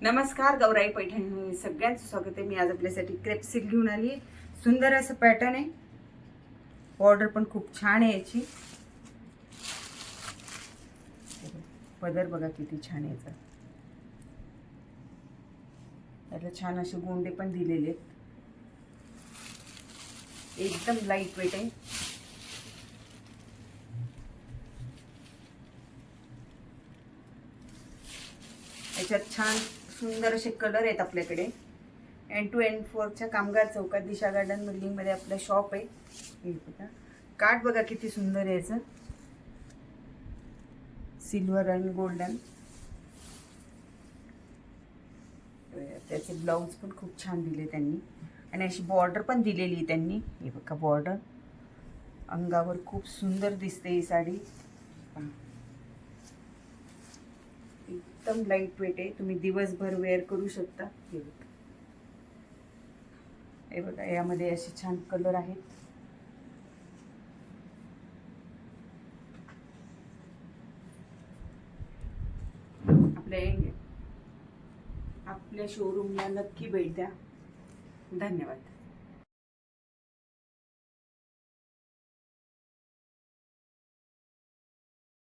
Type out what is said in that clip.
नमस्कार, गौराई पैठणी सगळ्यांचं स्वागत आहे. मी आज आपल्यासाठी क्रेप सिल्क घेऊन आली. सुंदर असं पॅटर्न आहे. बॉर्डर पण खूप छान आहे याची. पदर बघा किती छान आहे याचा. त्याला छान असे गोंडे पण दिलेले आहेत. एकदम लाईट वेट आहे. याच्यात छान सुंदर असे कलर आहेत आपल्याकडे. N2N4च्या कामगार चौकात दिशा गार्डन बिल्डिंग मध्ये आपलं शॉप आहे. हे बघा, काठ बघा किती सुंदर आहे याचं. सिल्वर आणि गोल्डन. त्याचे ब्लाउज पण खूप छान दिले त्यांनी आणि अशी बॉर्डर पण दिलेली त्यांनी. हे बघा बॉर्डर अंगावर खूप सुंदर दिसते ही साडी. एकदम लाईट वेट आहे. तुम्ही दिवसभर वेअर करू शकता. हे बघा यामध्ये असे छान कलर आहेत. आपल्या शोरूमला नक्की भेट द्या. धन्यवाद.